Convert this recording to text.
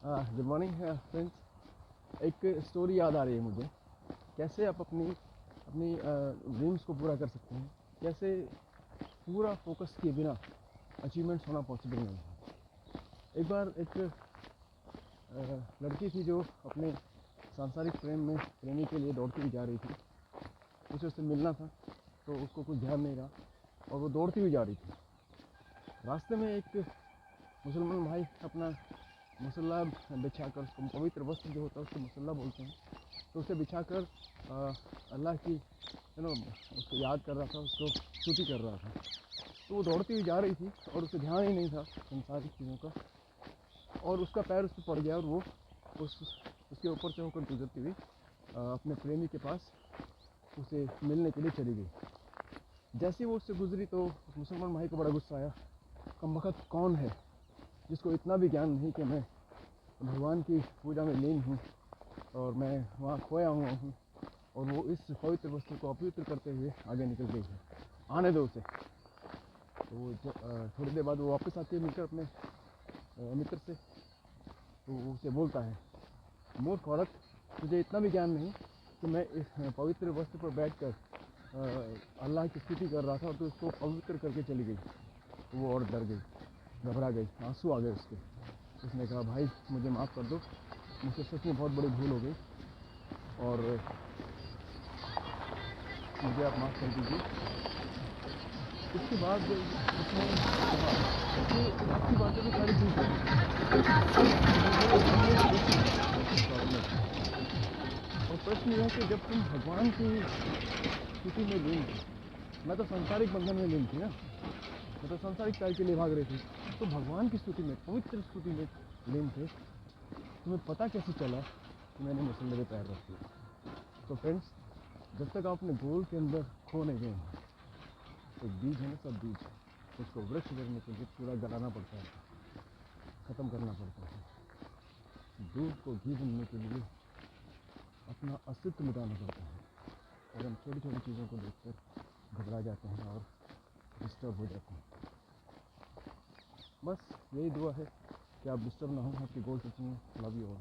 Good morning friends. एक story याद आ रही है मुझे। कैसे आप अपनी अपनी ड्रीम्स को पूरा कर सकते हैं, कैसे पूरा फोकस किए बिना अचीवमेंट्स होना पॉसिबल नहीं है। एक बार एक लड़की थी जो अपने सांसारिक प्रेमी के लिए दौड़ती हुई जा रही थी। उसे उससे मिलना था तो उसको कुछ ध्यान नहीं रहा और वो दौड़ती हुई जा रही थी। रास्ते में एक मुसलमान भाई अपना मसल्ला बिछाकर, उसको पवित्र वस्त्र जो होता है उसको मसल्ला बोलते हैं, तो उसे बिछाकर अल्लाह की उसको याद कर रहा था, उसको स्तुति कर रहा था। तो वो दौड़ती हुई जा रही थी और उसे ध्यान ही नहीं था संसारिक चीज़ों का, और उसका पैर उस पर पड़ गया और वो उसके ऊपर से होकर गुजरती हुई अपने प्रेमी के पास उसे मिलने के लिए चली गई। जैसे ही वो उससे गुजरी तो मुसलमान भाई को बड़ा गुस्सा आया। कमबख्त कौन है जिसको इतना भी ज्ञान नहीं कि मैं भगवान की पूजा में लीन हूँ और मैं वहाँ खोया हुआ हूँ, और वो इस पवित्र वस्तु को अपवित्र करते हुए आगे निकल गई है, आने दो उसे। तो वो थोड़ी देर बाद वो वापस आती है मिलकर अपने मित्र से, तो उसे बोलता है, मूर्ख औरत, तुझे इतना भी ज्ञान नहीं कि मैं इस पवित्र वस्तु पर बैठकर अल्लाह की स्तुति कर रहा था और तो उसको पवित्र करके चली गई। तो वो औरत डर गई, घबरा गई, आंसू आ गए उसके। उसने कहा, भाई मुझे माफ़ कर दो, मुझसे सच में बहुत बड़ी भूल हो गई और मुझे आप माफ़ कर दीजिए। उसके बाद उसने कहा कि आपकी बातें तो सारी ठीक है, और प्रश्न यह है कि जब तुम भगवान की स्थिति में लीन थी, मैं तो सांसारिक बंधन में लीन थी ना, मैं तो सांसारिक कार्य के लिए भाग रही थी, तो भगवान की स्तुति में, पवित्र स्तुति में लीन थे, तुम्हें पता कैसे चला कि मैंने मसल्ले पे पैर रख दिया? तो फ्रेंड्स, जब तक आप अपने गोल के अंदर खो नहीं गए हैं, तो बीज है ना, सब बीज, उसको वृक्ष करने के लिए पूरा गलाना पड़ता है, ख़त्म करना पड़ता है। दूध को घी बनने के लिए अपना अस्तित्व मिटाना पड़ता है, और हम छोटी छोटी चीज़ों को देखकर घबरा जाते हैं और डिस्टर्ब हो जाते हैं। बस यही दुआ है कि आप डिस्टर्ब ना हो आपके गोल सचिन में। Love you all.